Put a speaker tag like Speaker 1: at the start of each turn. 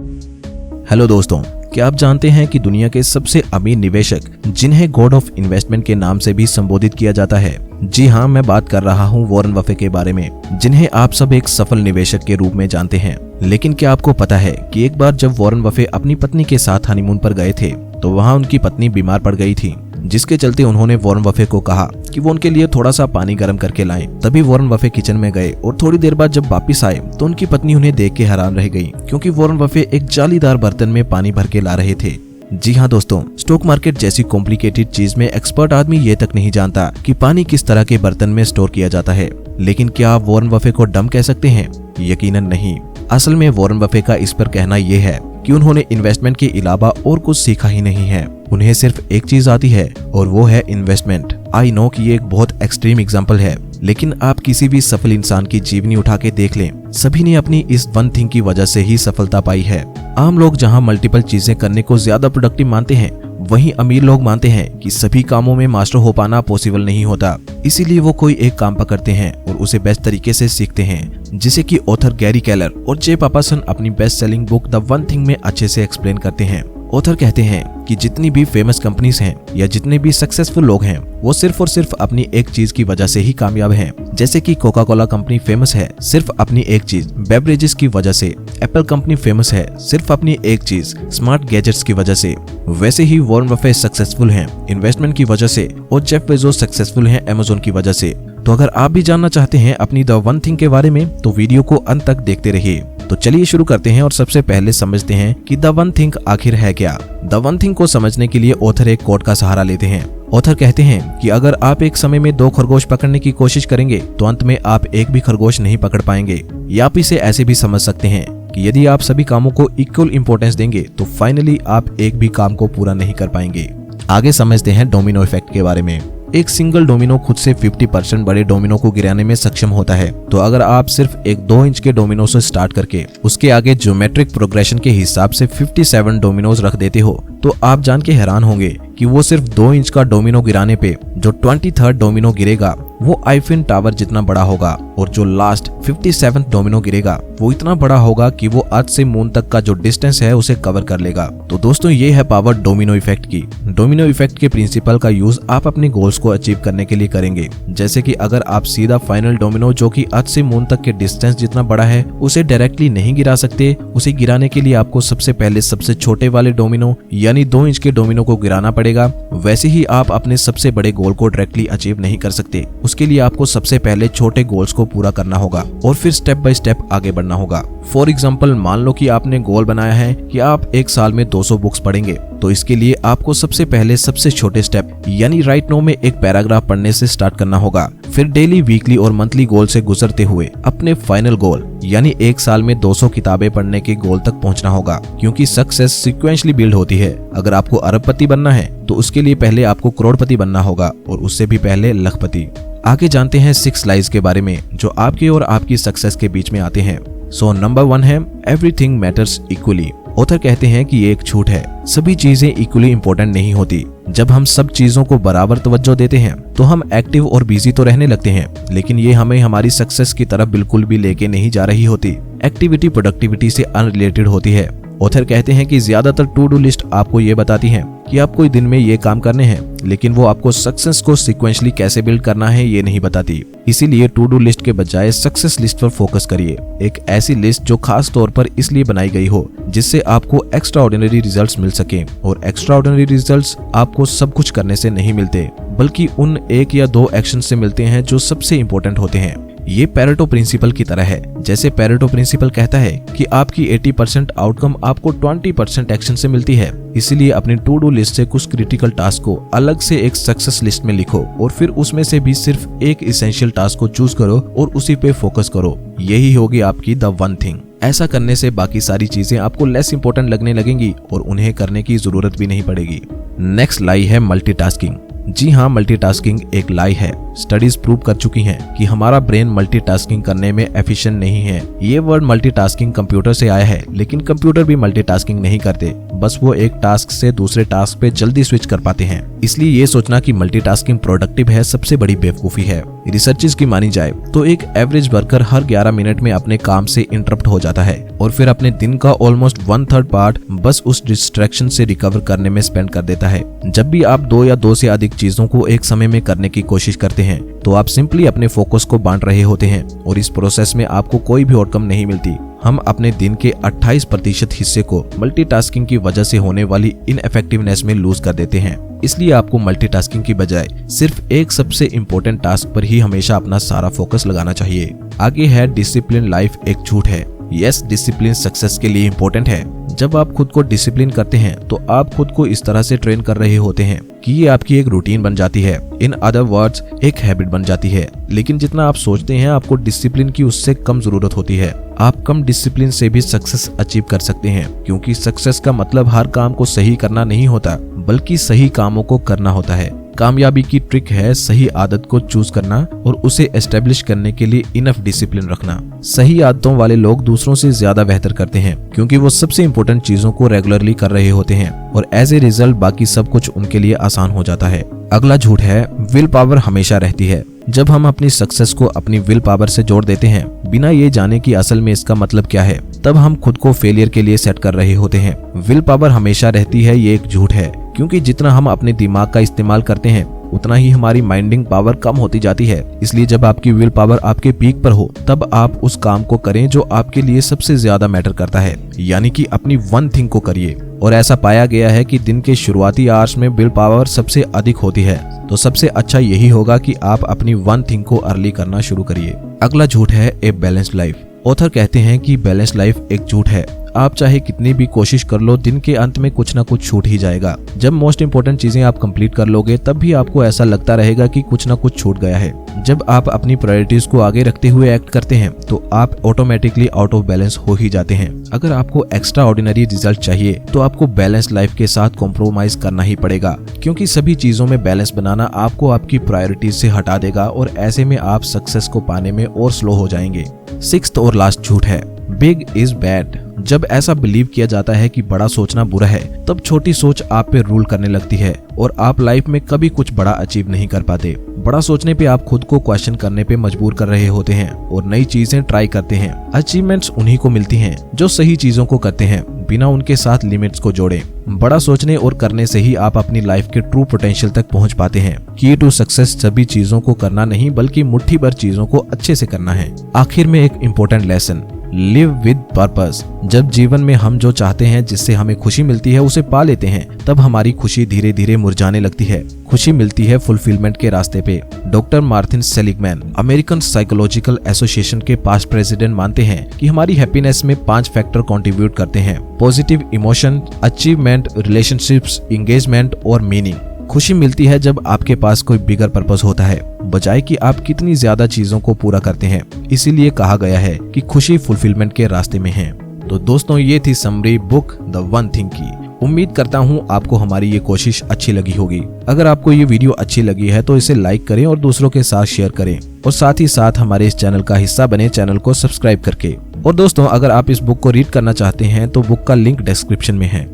Speaker 1: Hello दोस्तों, क्या आप जानते हैं कि दुनिया के सबसे अमीर निवेशक जिन्हें गॉड ऑफ इन्वेस्टमेंट के नाम से भी संबोधित किया जाता है, जी हाँ, मैं बात कर रहा हूँ वॉरेन बफे के बारे में, जिन्हें आप सब एक सफल निवेशक के रूप में जानते हैं। लेकिन क्या आपको पता है कि एक बार जब वॉरेन बफे अपनी पत्नी के साथ हनीमून पर गए थे तो वहाँ उनकी पत्नी बीमार पड़ गई थी, जिसके चलते उन्होंने वॉरेन बफे को कहा कि वो उनके लिए थोड़ा सा पानी गर्म करके लाएं। तभी वॉरेन बफे किचन में गए और थोड़ी देर बाद जब वापिस आए तो उनकी पत्नी उन्हें देख के हैरान रह गई, क्योंकि वॉरेन बफे एक जालीदार बर्तन में पानी भर के ला रहे थे। जी हाँ दोस्तों, स्टॉक मार्केट जैसी कॉम्प्लिकेटेड चीज में एक्सपर्ट आदमी ये तक नहीं जानता कि पानी किस तरह के बर्तन में स्टोर किया जाता है। लेकिन क्या आप वॉरेन बफे को डम कह सकते हैं? यकीनन नहीं। असल में वॉरेन बफे का इस पर कहना यह है कि उन्होंने इन्वेस्टमेंट के अलावा और कुछ सीखा ही नहीं है। उन्हें सिर्फ एक चीज आती है और वो है इन्वेस्टमेंट। आई नो कि ये एक बहुत एक्सट्रीम एग्जांपल है, लेकिन आप किसी भी सफल इंसान की जीवनी उठा के देख लें, सभी ने अपनी इस वन थिंग की वजह से ही सफलता पाई है। आम लोग जहां मल्टीपल चीजें करने को ज्यादा प्रोडक्टिव मानते हैं, वहीं अमीर लोग मानते हैं कि सभी कामों में मास्टर हो पाना पॉसिबल नहीं होता। इसीलिए वो कोई एक काम पकड़ते हैं और उसे बेस्ट तरीके से सीखते हैं, जिसे कि ऑथर गैरी केलर और जे पापासन अपनी best selling book the one thing में अच्छे से एक्सप्लेन करते हैं। ऑथर कहते हैं कि जितनी भी फेमस कंपनीज हैं या जितने भी सक्सेसफुल लोग हैं, वो सिर्फ और सिर्फ अपनी एक चीज की वजह से ही कामयाब हैं। जैसे कि कोका कोला कंपनी फेमस है सिर्फ अपनी एक चीज बेवरेजेस की वजह से, एप्पल कंपनी फेमस है सिर्फ अपनी एक चीज स्मार्ट गैजेट्स की वजह से, वैसे ही वॉरेन बफे सक्सेसफुल हैं इन्वेस्टमेंट की वजह से और जेफ बेजोस सक्सेसफुल हैं अमेज़न की वजह से। तो अगर आप भी जानना चाहते हैं अपनी द वन थिंग के बारे में, तो वीडियो को अंत तक देखते रहिए। तो चलिए शुरू करते हैं और सबसे पहले समझते हैं कि द वन थिंग आखिर है क्या। द वन थिंग को समझने के लिए ऑथर एक कोट का सहारा लेते हैं। ऑथर कहते हैं कि अगर आप एक समय में 2 खरगोश पकड़ने की कोशिश करेंगे तो अंत में आप एक भी खरगोश नहीं पकड़ पाएंगे। या आप इसे ऐसे भी समझ सकते हैं कि यदि आप सभी कामों को इक्वल इंपॉर्टेंस देंगे तो फाइनली आप एक भी काम को पूरा नहीं कर पाएंगे। आगे समझते हैं डोमिनो इफेक्ट के बारे में। एक सिंगल डोमिनो खुद से 50% बड़े डोमिनो को गिराने में सक्षम होता है। तो अगर आप सिर्फ एक 2 इंच के डोमिनो से स्टार्ट करके उसके आगे ज्योमेट्रिक प्रोग्रेशन के हिसाब से 57 डोमिनोज रख देते हो, तो आप जान के हैरान होंगे कि वो सिर्फ 2 इंच का डोमिनो गिराने पे जो 23rd डोमिनो गिरेगा वो आईफिल टावर जितना बड़ा होगा, और जो लास्ट 57th डोमिनो गिरेगा वो इतना बड़ा होगा कि वो अर्थ से मून तक का जो डिस्टेंस है उसे कवर कर लेगा। तो दोस्तों, ये है पावर डोमिनो इफेक्ट की। डोमिनो इफेक्ट के प्रिंसिपल का यूज आप अपने गोल्स को अचीव करने के लिए करेंगे। जैसे कि अगर आप सीधा फाइनल डोमिनो जो कि अर्थ से मून तक के डिस्टेंस जितना बड़ा है उसे डायरेक्टली नहीं गिरा सकते, उसे गिराने के लिए आपको सबसे पहले सबसे छोटे वाले डोमिनो यानी 2 इंच के डोमिनो को गिराना पड़ेगा। वैसे ही आप अपने सबसे बड़े गोल को डायरेक्टली अचीव नहीं कर सकते। उसके लिए आपको सबसे पहले छोटे गोल्स को पूरा करना होगा और फिर स्टेप बाय स्टेप आगे बढ़ना होगा। फॉर एग्जाम्पल, मान लो कि आपने गोल बनाया है कि आप एक साल में 200 बुक्स पढ़ेंगे, तो इसके लिए आपको सबसे पहले सबसे छोटे स्टेप यानी राइट नाउ में एक पैराग्राफ पढ़ने से स्टार्ट करना होगा। फिर डेली, वीकली और मंथली गोल से गुजरते हुए अपने फाइनल गोल यानी एक साल में 200 किताबें पढ़ने के गोल तक पहुंचना होगा, क्योंकि सक्सेस सीक्वेंशली बिल्ड होती है। अगर आपको अरबपति बनना है तो उसके लिए पहले आपको करोड़पति बनना होगा और उससे भी पहले लखपति। आगे जानते हैं 6 लाइज के बारे में जो आपके और आपकी सक्सेस के बीच में आते हैं। सो नंबर 1 है एवरीथिंग मैटर्स इक्वली। ऑथर कहते हैं कि ये एक झूठ है, सभी चीजें इक्वली इंपॉर्टेंट नहीं होती। जब हम सब चीजों को बराबर तवज्जो देते हैं तो हम एक्टिव और बिजी तो रहने लगते हैं, लेकिन ये हमें हमारी सक्सेस की तरफ बिल्कुल भी लेके नहीं जा रही होती। एक्टिविटी प्रोडक्टिविटी से अनरिलेटेड होती है। ऑथर कहते हैं कि ज्यादातर टू डू लिस्ट आपको ये बताती हैं कि आपको दिन में ये काम करने हैं, लेकिन वो आपको सक्सेस को सीक्वेंशली कैसे बिल्ड करना है ये नहीं बताती। इसीलिए टू डू लिस्ट के बजाय सक्सेस लिस्ट पर फोकस करिए। एक ऐसी लिस्ट जो खास तौर पर इसलिए बनाई गई हो जिससे आपको एक्स्ट्रा ऑर्डिनरी रिजल्ट्स मिल सके, और एक्स्ट्रा ऑर्डिनरी रिजल्ट्स आपको सब कुछ करने से नहीं मिलते, बल्कि उन 1 या 2 एक्शन से मिलते हैं जो सबसे इंपॉर्टेंट होते हैं। ये पेरेटो प्रिंसिपल की तरह है। जैसे पेरेटो प्रिंसिपल कहता है कि आपकी 80% आउटकम आपको 20% एक्शन से मिलती है। इसीलिए अपनी टू डू लिस्ट से कुछ क्रिटिकल टास्क को अलग से एक सक्सेस लिस्ट में लिखो और फिर उसमें से भी सिर्फ एक इसेंशियल टास्क को चूज करो और उसी पे फोकस करो। यही होगी आपकी द वन थिंग। ऐसा करने से बाकी सारी चीजें आपको लेस इंपॉर्टेंट लगने लगेंगी और उन्हें करने की जरूरत भी नहीं पड़ेगी। नेक्स्ट लाई है मल्टीटास्किंग। जी हाँ, मल्टीटास्किंग एक लाई है। स्टडीज प्रूव कर चुकी हैं कि हमारा ब्रेन मल्टीटास्किंग करने में एफिशिएंट नहीं है। ये वर्ड मल्टीटास्किंग कंप्यूटर से आया है, लेकिन कंप्यूटर भी मल्टीटास्किंग नहीं करते, बस वो एक टास्क से दूसरे टास्क पे जल्दी स्विच कर पाते हैं। इसलिए ये सोचना कि मल्टीटास्किंग प्रोडक्टिव है सबसे बड़ी बेवकूफी है। रिसर्चेस की मानी जाए तो एक एवरेज वर्कर हर 11 मिनट में अपने काम से इंटरप्ट हो जाता है और फिर अपने दिन का ऑलमोस्ट 1/3 पार्ट बस उस डिस्ट्रैक्शन से रिकवर करने में स्पेंड कर देता है। जब भी आप 2 या 2 से अधिक चीजों को एक समय में करने की कोशिश करते हैं तो आप सिंपली अपने फोकस को बांट रहे होते हैं और इस प्रोसेस में आपको कोई भी आउटकम नहीं मिलती। हम अपने दिन के 28% हिस्से को मल्टीटास्किंग की वजह से होने वाली इनइफेक्टिवनेस में लूज कर देते हैं। इसलिए आपको मल्टीटास्किंग की बजाय सिर्फ एक सबसे इम्पोर्टेंट टास्क पर ही हमेशा अपना सारा फोकस लगाना चाहिए। आगे है डिसिप्लिन लाइफ एक झूठ है। यस, डिसिप्लिन सक्सेस के लिए इम्पोर्टेंट है। जब आप खुद को डिसिप्लिन करते हैं तो आप खुद को इस तरह से ट्रेन कर रहे होते हैं कि ये आपकी एक रूटीन बन जाती है, इन अदर वर्ड्स एक हैबिट बन जाती है। लेकिन जितना आप सोचते हैं आपको डिसिप्लिन की उससे कम जरूरत होती है। आप कम डिसिप्लिन से भी सक्सेस अचीव कर सकते हैं, क्योंकि सक्सेस का मतलब हर काम को सही करना नहीं होता, बल्कि सही कामों को करना होता है। कामयाबी की ट्रिक है सही आदत को चूज करना और उसे एस्टेब्लिश करने के लिए इनफ डिसिप्लिन रखना। सही आदतों वाले लोग दूसरों से ज्यादा बेहतर करते हैं, क्योंकि वो सबसे इम्पोर्टेंट चीजों को रेगुलरली कर रहे होते हैं और एज ए रिजल्ट बाकी सब कुछ उनके लिए आसान हो जाता है। अगला झूठ है विल पावर हमेशा रहती है। जब हम अपनी सक्सेस को अपनी विल पावर से जोड़ देते हैं बिना ये जाने कि असल में इसका मतलब क्या है, तब हम खुद को फेलियर के लिए सेट कर रहे होते हैं। विल पावर हमेशा रहती है ये एक झूठ है, क्योंकि जितना हम अपने दिमाग का इस्तेमाल करते हैं उतना ही हमारी माइंडिंग पावर कम होती जाती है। इसलिए जब आपकी विल पावर आपके पीक पर हो तब आप उस काम को करें जो आपके लिए सबसे ज्यादा मैटर करता है, यानी कि अपनी वन थिंग को करिए। और ऐसा पाया गया है कि दिन के शुरुआती आवर्स में विल पावर सबसे अधिक होती है, तो सबसे अच्छा यही होगा कि आप अपनी वन थिंग को अर्ली करना शुरू करिए। अगला झूठ है ए बैलेंस्ड लाइफ। ऑथर कहते हैं कि बैलेंस लाइफ एक झूठ है। आप चाहे कितनी भी कोशिश कर लो, दिन के अंत में कुछ ना कुछ छूट ही जाएगा। जब मोस्ट इंपोर्टेंट चीजें आप कंप्लीट कर लोगे तब भी आपको ऐसा लगता रहेगा कि कुछ ना कुछ छूट गया है। जब आप अपनी प्रायोरिटीज को आगे रखते हुए एक्ट करते हैं तो आप ऑटोमेटिकली आउट ऑफ बैलेंस हो ही जाते हैं। अगर आपको एक्स्ट्रा ऑर्डिनरी रिजल्ट चाहिए तो आपको बैलेंस लाइफ के साथ कॉम्प्रोमाइज करना ही पड़ेगा, क्योंकि सभी चीजों में बैलेंस बनाना आपको आपकी प्रायोरिटीज से हटा देगा और ऐसे में आप सक्सेस को पाने में और स्लो हो जाएंगे। 6th और लास्ट झूठ है बिग इज बैड। जब ऐसा बिलीव किया जाता है कि बड़ा सोचना बुरा है, तब छोटी सोच आप पे रूल करने लगती है और आप लाइफ में कभी कुछ बड़ा अचीव नहीं कर पाते। बड़ा सोचने पे आप खुद को क्वेश्चन करने पे मजबूर कर रहे होते हैं और नई चीजें ट्राई करते हैं। अचीवमेंट्स उन्हीं को मिलती हैं जो सही चीजों को करते हैं बिना उनके साथ लिमिट्स को जोड़े। बड़ा सोचने और करने से ही आप अपनी लाइफ के ट्रू पोटेंशियल तक पहुंच पाते हैं। की टू सक्सेस सभी चीजों को करना नहीं, बल्कि मुट्ठी भर चीजों को अच्छे से करना है। आखिर में एक important lesson, live with purpose. जब जीवन में हम जो चाहते हैं, जिससे हमें खुशी मिलती है, उसे पा लेते हैं, तब हमारी खुशी धीरे धीरे मुरझाने लगती है। खुशी मिलती है फुलफिलमेंट के रास्ते पे। Doctor Martin Seligman, American psychological association के पास्ट प्रेसिडेंट, मानते हैं कि हमारी हैप्पीनेस में 5 फैक्टर कंट्रीब्यूट करते हैं: positive emotion, achievement, relationships, engagement और मीनिंग। खुशी मिलती है जब आपके पास कोई बिगर पर्पस होता है, बजाय कि आप कितनी ज्यादा चीजों को पूरा करते हैं। इसीलिए कहा गया है कि खुशी फुलफिलमेंट के रास्ते में है। तो दोस्तों, ये थी summary book the one thing की। उम्मीद करता हूँ आपको हमारी ये कोशिश अच्छी लगी होगी। अगर आपको ये वीडियो अच्छी लगी है तो इसे लाइक करें और दूसरों के साथ शेयर करें, और साथ ही साथ हमारे इस चैनल का हिस्सा बने, चैनल को सब्सक्राइब करके। और दोस्तों, अगर आप इस बुक को रीड करना चाहते हैं तो बुक का लिंक डिस्क्रिप्शन में है।